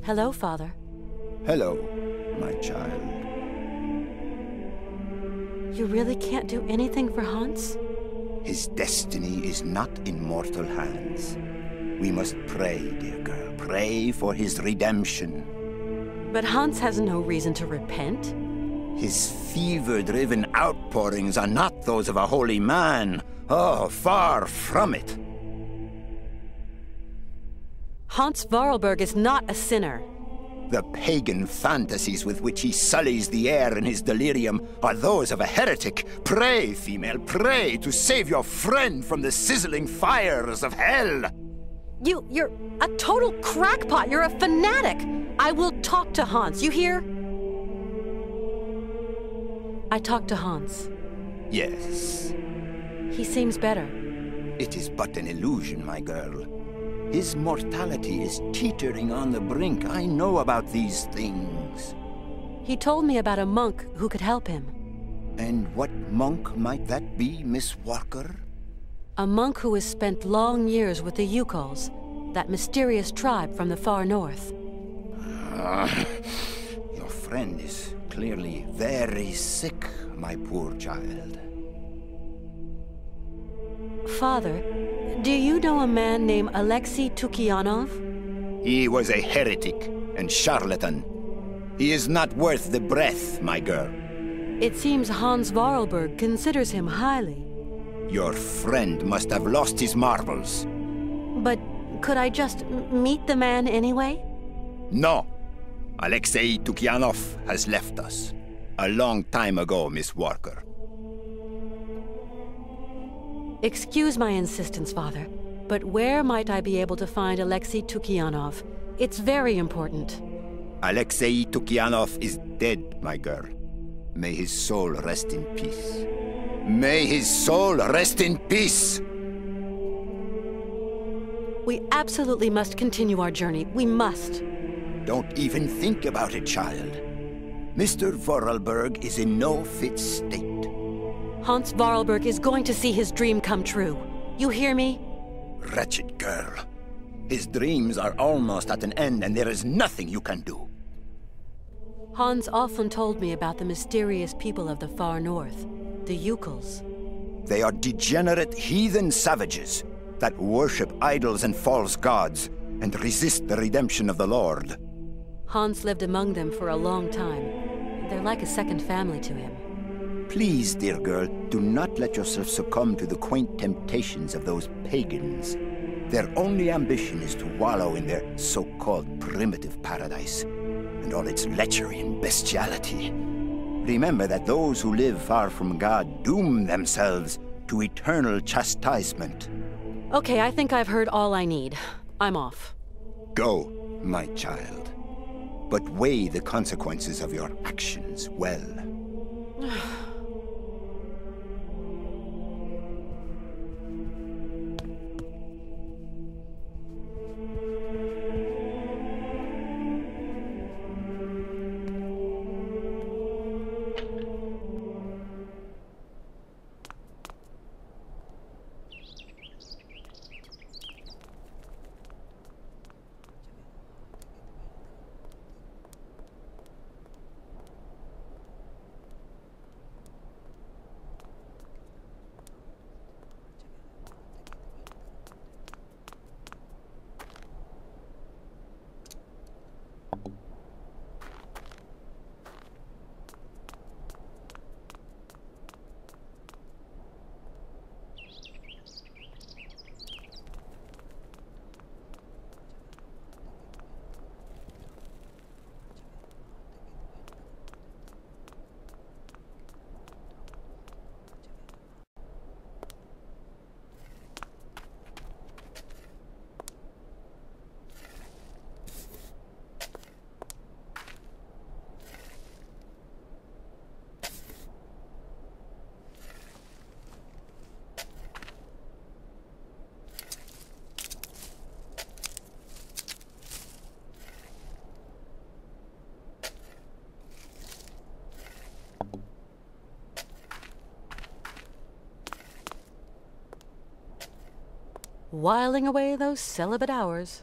Hello, Father. Hello, my child. You really can't do anything for Hans? His destiny is not in mortal hands. We must pray, dear girl. Pray for his redemption. But Hans has no reason to repent. His fever-driven outpourings are not those of a holy man. Oh, far from it. Hans Vorarlberg is not a sinner. The pagan fantasies with which he sullies the air in his delirium are those of a heretic. Pray, female, pray to save your friend from the sizzling fires of hell. You're a total crackpot. You're a fanatic. I will talk to Hans, you hear? I talked to Hans. Yes. He seems better. It is but an illusion, my girl. His mortality is teetering on the brink. I know about these things. He told me about a monk who could help him. And what monk might that be, Miss Walker? A monk who has spent long years with the Yukols, that mysterious tribe from the far north. Your friend is clearly very sick, my poor child. Father, do you know a man named Alexei Tukianov? He was a heretic and charlatan. He is not worth the breath, my girl. It seems Hans Vorarlberg considers him highly. Your friend must have lost his marbles. But could I just meet the man anyway? No. Alexei Tukianov has left us. A long time ago, Miss Walker. Excuse my insistence, Father, but where might I be able to find Alexei Tukianov? It's very important. Alexei Tukianov is dead, my girl. May his soul rest in peace. May his soul rest in peace! We absolutely must continue our journey. We must. Don't even think about it, child. Mr. Vorarlberg is in no fit state. Hans Vorarlberg is going to see his dream come true. You hear me? Wretched girl. His dreams are almost at an end, and there is nothing you can do. Hans often told me about the mysterious people of the far north, the Yukols. They are degenerate heathen savages that worship idols and false gods and resist the redemption of the Lord. Hans lived among them for a long time. They're like a second family to him. Please, dear girl, do not let yourself succumb to the quaint temptations of those pagans. Their only ambition is to wallow in their so-called primitive paradise, and all its lechery and bestiality. Remember that those who live far from God doom themselves to eternal chastisement. Okay, I think I've heard all I need. I'm off. Go, my child. But weigh the consequences of your actions well. Whiling away those celibate hours.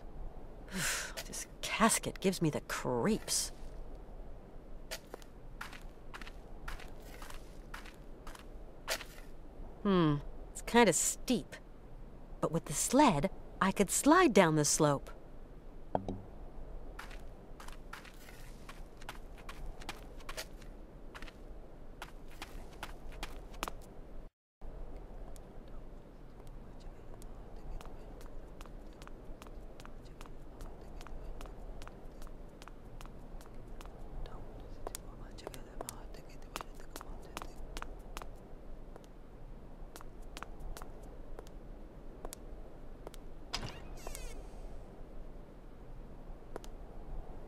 This casket gives me the creeps. It's kind of steep. But with the sled, I could slide down the slope.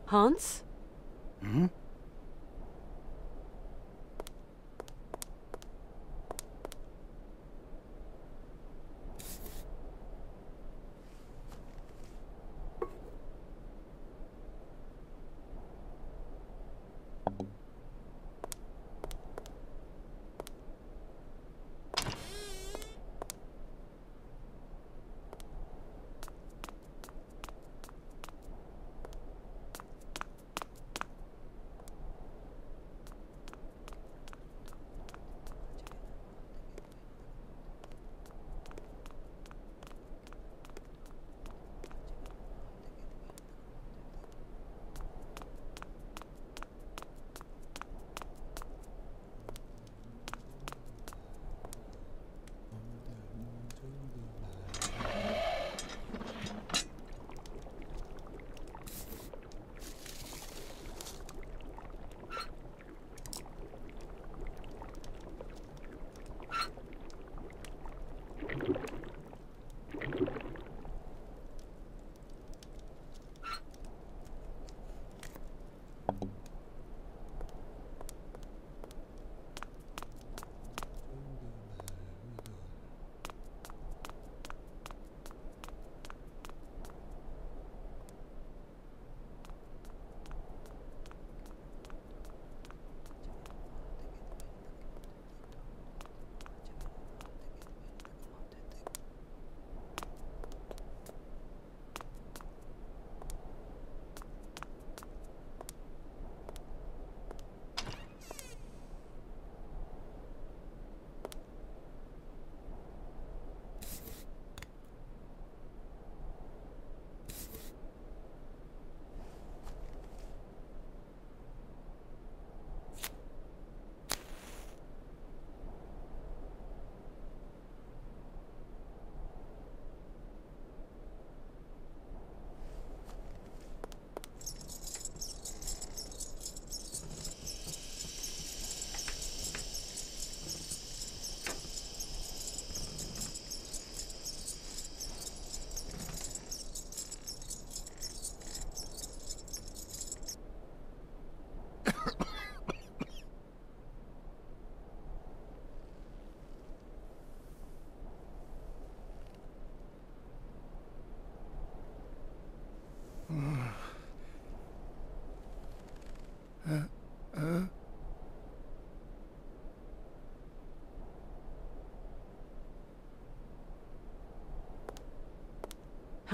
Hans? Hmm?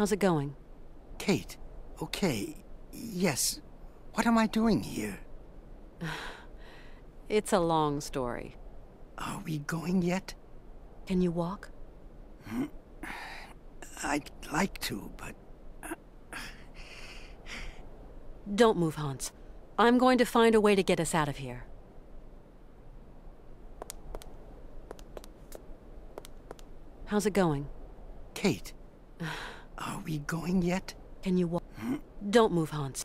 How's it going? Kate, okay, yes. What am I doing here? It's a long story. Are we going yet? Can you walk? I'd like to, but... Don't move, Hans. I'm going to find a way to get us out of here. How's it going? Kate, are we going yet? Can you walk? Don't move, Hans.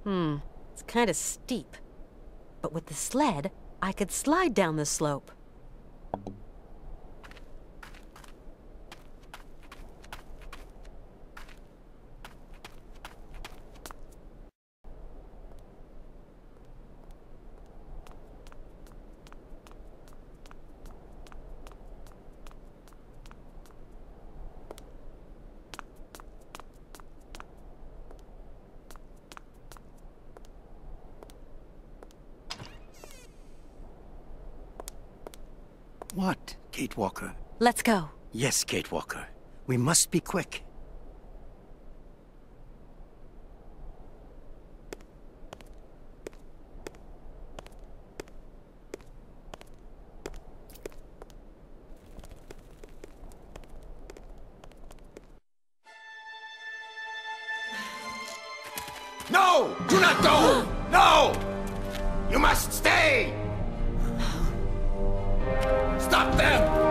It's kind of steep. But with the sled, I could slide down the slope. What, Kate Walker? Let's go. Yes, Kate Walker. We must be quick. No! Do not go! No! You must stay! Stop them!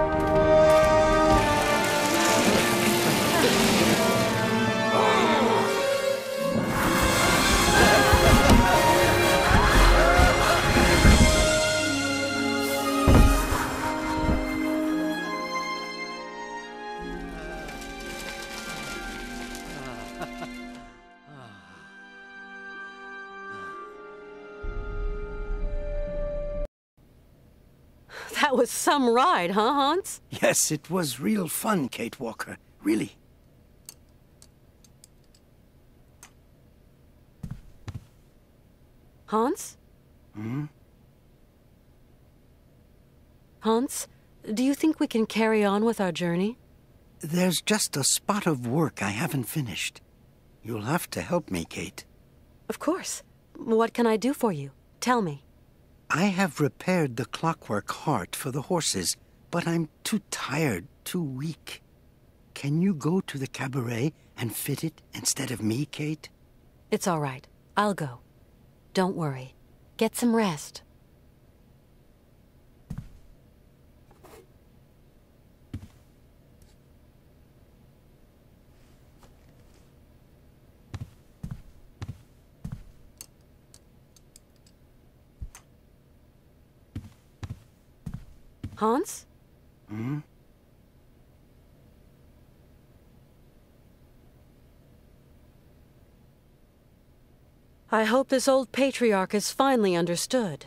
That was some ride, huh, Hans? Yes, it was real fun, Kate Walker. Really. Hans? Hans, do you think we can carry on with our journey? There's just a spot of work I haven't finished. You'll have to help me, Kate. Of course. What can I do for you? Tell me. I have repaired the clockwork heart for the horses, but I'm too tired, too weak. Can you go to the cabaret and fit it instead of me, Kate? It's all right. I'll go. Don't worry. Get some rest. Hans? I hope this old patriarch is finally understood.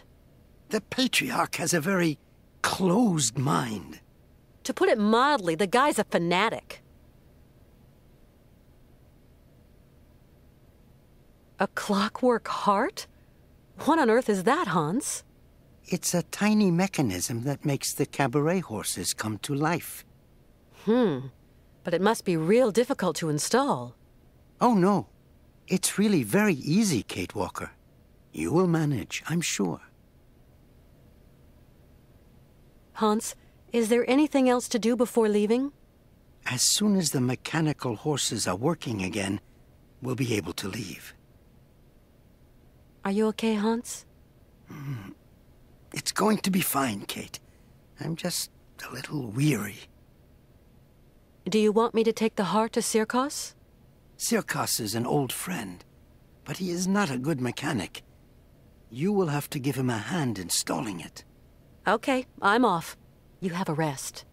The patriarch has a very closed mind. To put it mildly, the guy's a fanatic. A clockwork heart? What on earth is that, Hans? It's a tiny mechanism that makes the cabaret horses come to life. But it must be real difficult to install. Oh, no. It's really very easy, Kate Walker. You will manage, I'm sure. Hans, is there anything else to do before leaving? As soon as the mechanical horses are working again, we'll be able to leave. Are you okay, Hans? It's going to be fine, Kate. I'm just a little weary. Do you want me to take the heart to Sirkos? Sirkos is an old friend, but he is not a good mechanic. You will have to give him a hand installing it. Okay, I'm off. You have a rest.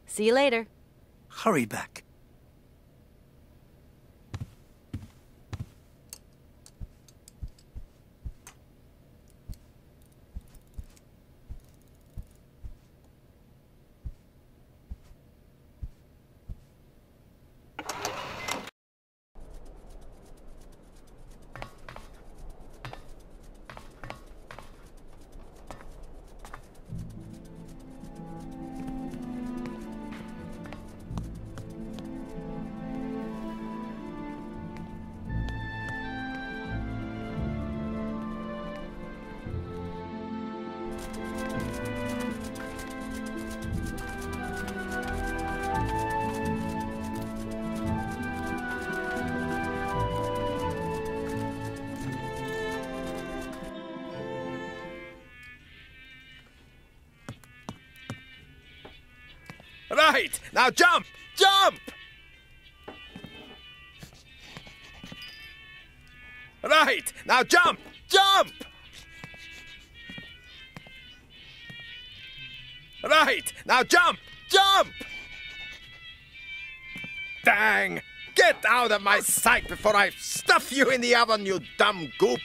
See you later. Hurry back. Right! Now jump! Jump! Right, now jump! Jump! Right, now jump! Jump! Dang! Get out of my sight before I stuff you in the oven, you dumb goop!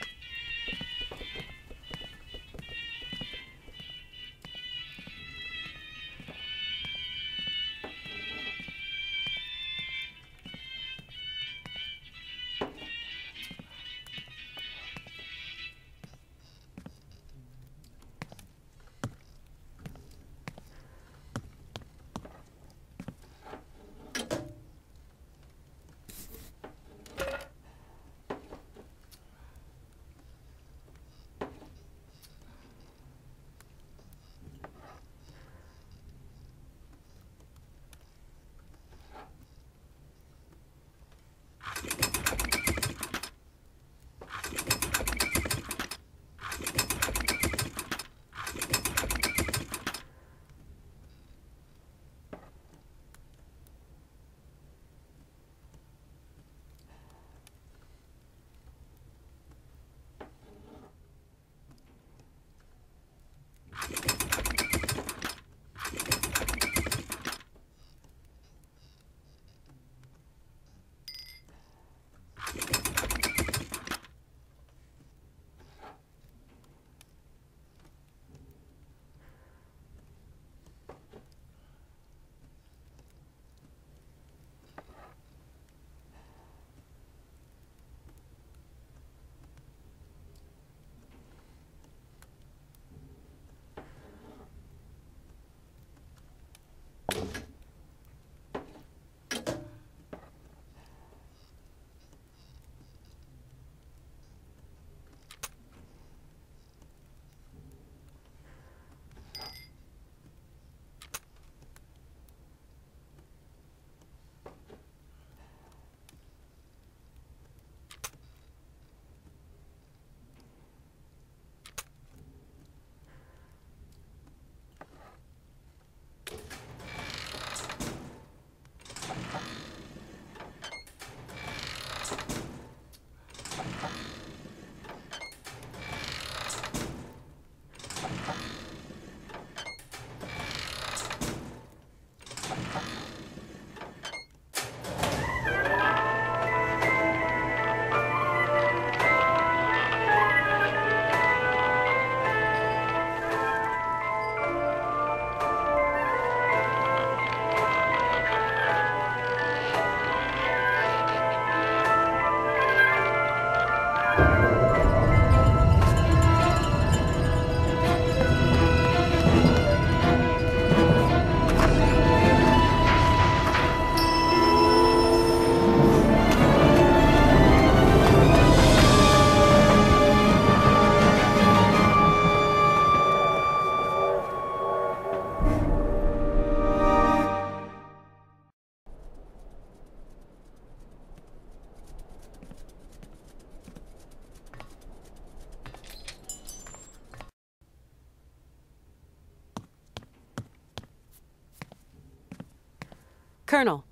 Colonel.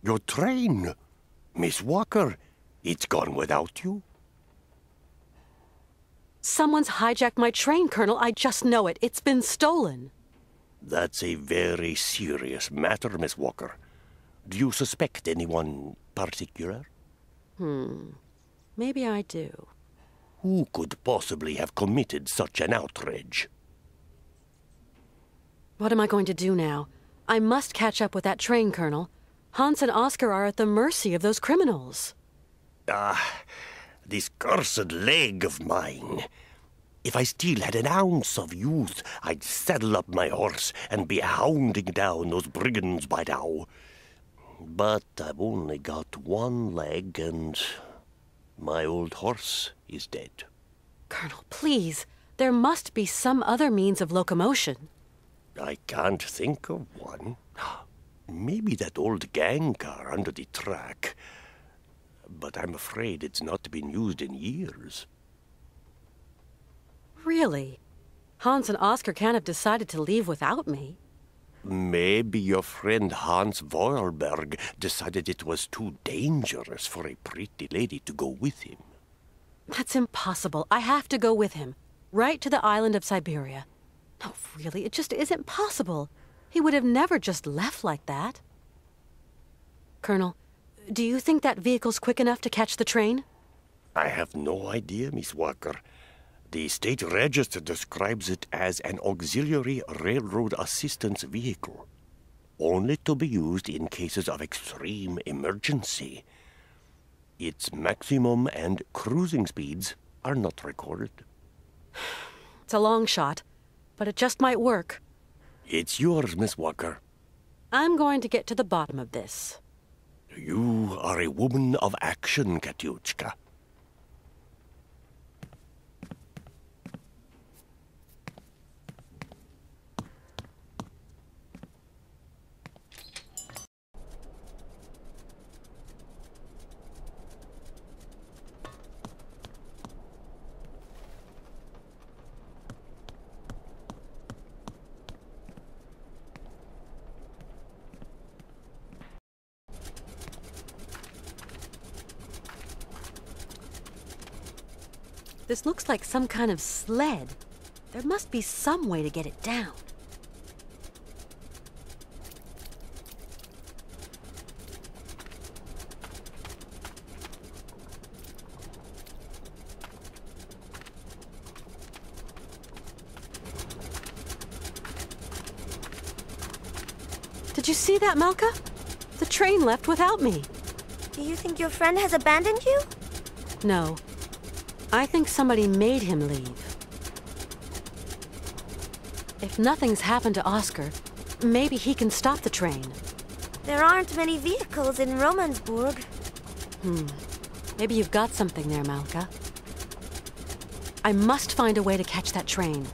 Your train? Miss Walker, it's gone without you? Someone's hijacked my train, Colonel. I just know it. It's been stolen. That's a very serious matter, Miss Walker. Do you suspect anyone particular? Maybe I do. Who could possibly have committed such an outrage? What am I going to do now? I must catch up with that train, Colonel. Hans and Oscar are at the mercy of those criminals. This cursed leg of mine. If I still had an ounce of youth, I'd saddle up my horse and be hounding down those brigands by now. But I've only got one leg, and my old horse is dead. Colonel, please. There must be some other means of locomotion. I can't think of one. Maybe that old gang car under the track. But I'm afraid it's not been used in years. Really? Hans and Oscar can't have decided to leave without me. Maybe your friend Hans Voelberg decided it was too dangerous for a pretty lady to go with him. That's impossible. I have to go with him. Right to the island of Syberia. No, really, it just isn't possible. He would have never just left like that. Colonel, do you think that vehicle's quick enough to catch the train? I have no idea, Miss Walker. The state register describes it as an auxiliary railroad assistance vehicle, only to be used in cases of extreme emergency. Its maximum and cruising speeds are not recorded. It's a long shot, but it just might work. It's yours, Miss Walker. I'm going to get to the bottom of this. You are a woman of action, Katyushka. This looks like some kind of sled. There must be some way to get it down. Did you see that, Malka? The train left without me. Do you think your friend has abandoned you? No. I think somebody made him leave. If nothing's happened to Oscar, maybe he can stop the train. There aren't many vehicles in Romansburg. Maybe you've got something there, Malka. I must find a way to catch that train.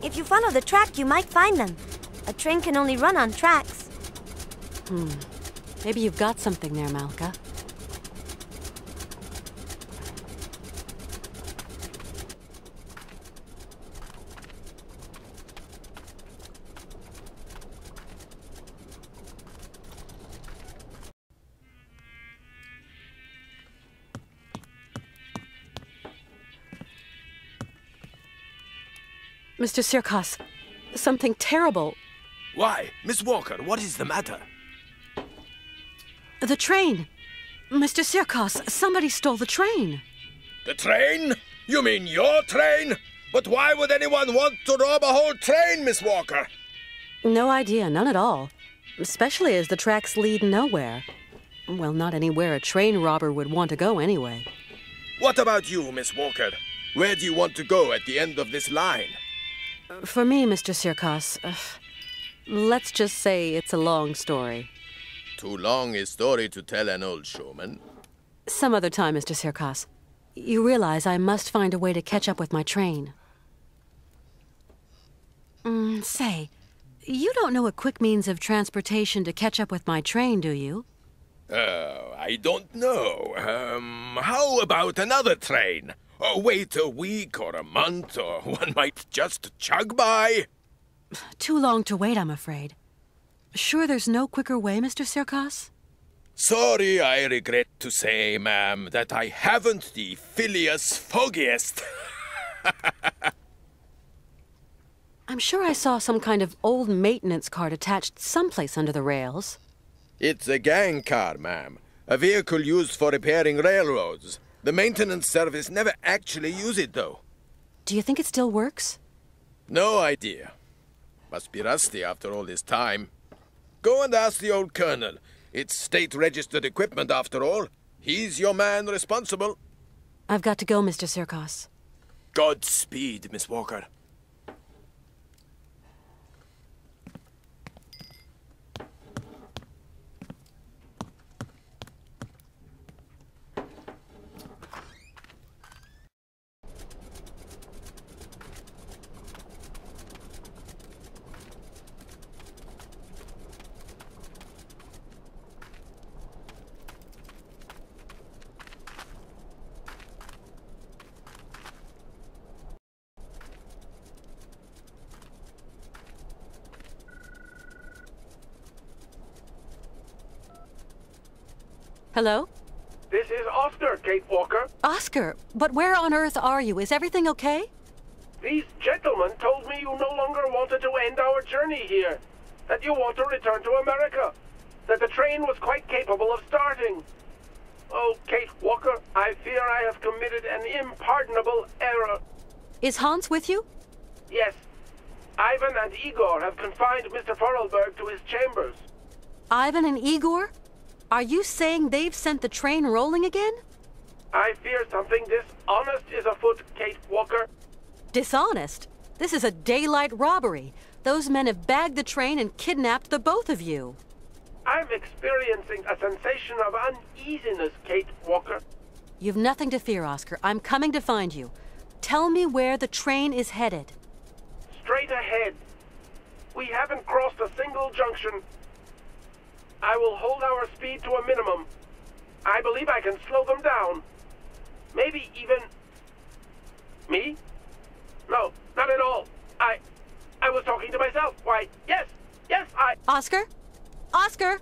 If you follow the track, you might find them. A train can only run on tracks. Maybe you've got something there, Malka. Mr. Sirkos, something terrible. Why? Miss Walker, what is the matter? The train. Mr. Sirkos, somebody stole the train. The train? You mean your train? But why would anyone want to rob a whole train, Miss Walker? No idea, none at all. Especially as the tracks lead nowhere. Well, not anywhere a train robber would want to go anyway. What about you, Miss Walker? Where do you want to go at the end of this line? For me, Mr. Sirkos, let's just say it's a long story. Too long a story to tell an old showman. Some other time, Mr. Sirkos. You realize I must find a way to catch up with my train. Say, you don't know a quick means of transportation to catch up with my train, do you? Oh, I don't know. How about another train? Wait a week or a month, or one might just chug by. Too long to wait, I'm afraid. Sure there's no quicker way, Mr. Sirkos? Sorry, I regret to say, ma'am, that I haven't the Phileas Foggiest. I'm sure I saw some kind of old maintenance cart attached someplace under the rails. It's a gang car, ma'am. A vehicle used for repairing railroads. The maintenance service never actually use it, though. Do you think it still works? No idea. Must be rusty after all this time. Go and ask the old colonel. It's state-registered equipment, after all. He's your man responsible. I've got to go, Mr. Sirkos. Godspeed, Miss Walker. Hello? This is Oscar, Kate Walker. Oscar, but where on earth are you? Is everything okay? These gentlemen told me you no longer wanted to end our journey here. That you want to return to America. That the train was quite capable of starting. Oh, Kate Walker, I fear I have committed an impardonable error. Is Hans with you? Yes. Ivan and Igor have confined Mr. Forelberg to his chambers. Ivan and Igor? Are you saying they've sent the train rolling again? I fear something dishonest is afoot, Kate Walker. Dishonest? This is a daylight robbery. Those men have bagged the train and kidnapped the both of you. I'm experiencing a sensation of uneasiness, Kate Walker. You've nothing to fear, Oscar. I'm coming to find you. Tell me where the train is headed. Straight ahead. We haven't crossed a single junction. I will hold our speed to a minimum. I believe I can slow them down. Maybe even... Me? No, not at all. I was talking to myself. Why, yes, Oscar? Oscar!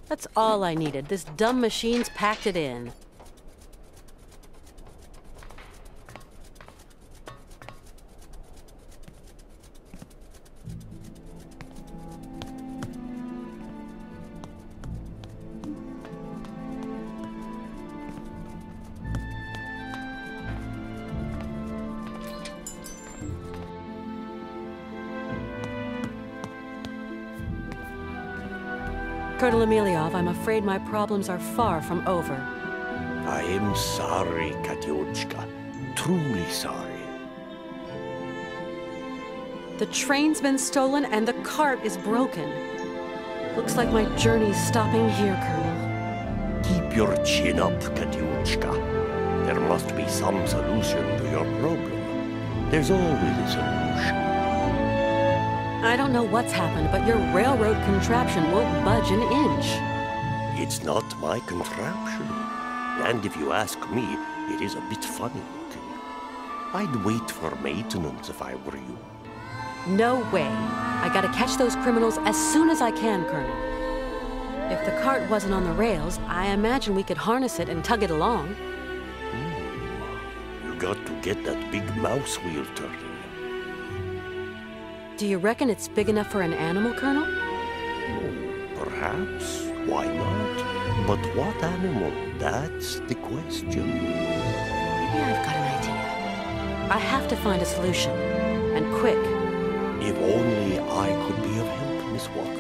That's all I needed. This dumb machine's packed it in. Colonel Emeliov, I'm afraid my problems are far from over. I am sorry, Katyushka. Truly sorry. The train's been stolen and the cart is broken. Looks like my journey's stopping here, Colonel. Keep your chin up, Katyushka. There must be some solution to your problem. There's always a solution. I don't know what's happened, but your railroad contraption won't budge an inch. It's not my contraption. And if you ask me, it is a bit funny looking. I'd wait for maintenance if I were you. No way. I gotta catch those criminals as soon as I can, Colonel. If the cart wasn't on the rails, I imagine we could harness it and tug it along. You got to get that big mouse wheel turning. Do you reckon it's big enough for an animal, Colonel? Perhaps. Why not? But what animal? That's the question. Maybe I've got an idea. I have to find a solution. And quick. If only I could be of help, Miss Walker.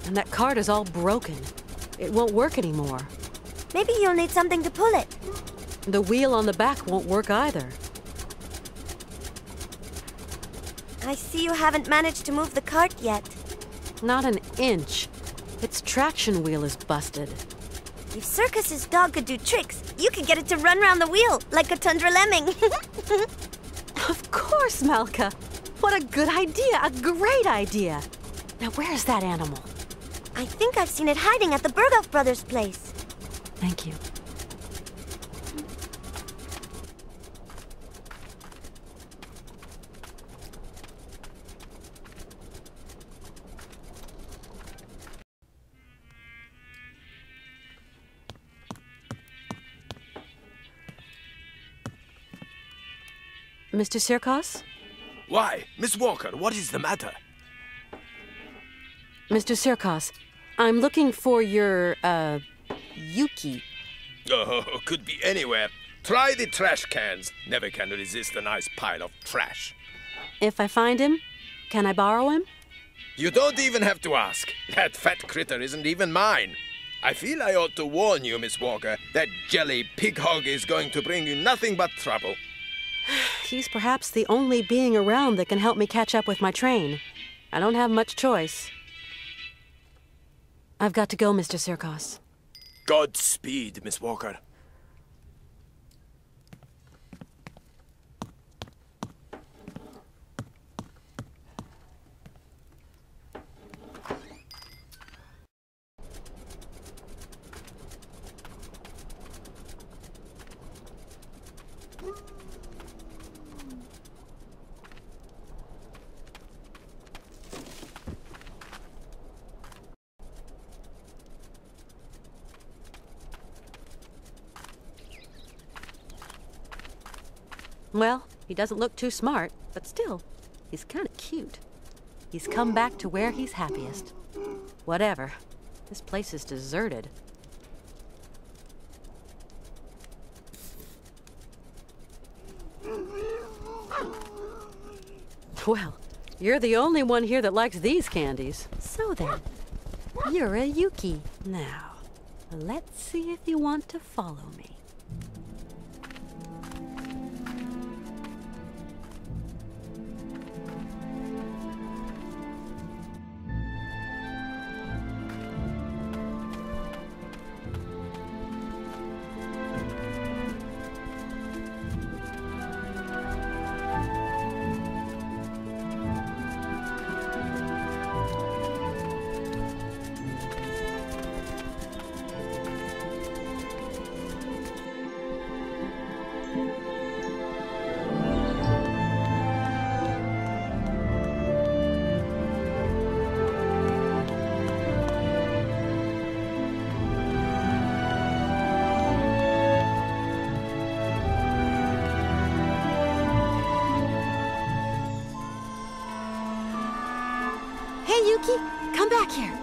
And that cart is all broken. It won't work anymore. Maybe you'll need something to pull it. The wheel on the back won't work either. I see you haven't managed to move the cart yet. Not an inch. Its traction wheel is busted. If Circus's dog could do tricks, you could get it to run round the wheel like a tundra lemming. Of course, Malka. What a good idea, a great idea. Now where's that animal? I think I've seen it hiding at the Berghoff brothers' place. Thank you. Mr. Sirkos? Why, Miss Walker, what is the matter? Mr. Sirkos, I'm looking for your, Yuki. Oh, could be anywhere. Try the trash cans. Never can resist a nice pile of trash. If I find him, can I borrow him? You don't even have to ask. That fat critter isn't even mine. I feel I ought to warn you, Miss Walker, that jelly pig hog is going to bring you nothing but trouble. He's perhaps the only being around that can help me catch up with my train. I don't have much choice. I've got to go, Mr. Sirkos. Godspeed, Miss Walker. Well, he doesn't look too smart, but still, he's kind of cute. He's come back to where he's happiest. Whatever. This place is deserted. Well, you're the only one here that likes these candies. So then, you're a Yuki. Now, let's see if you want to follow me. Hey, Yuki, come back here.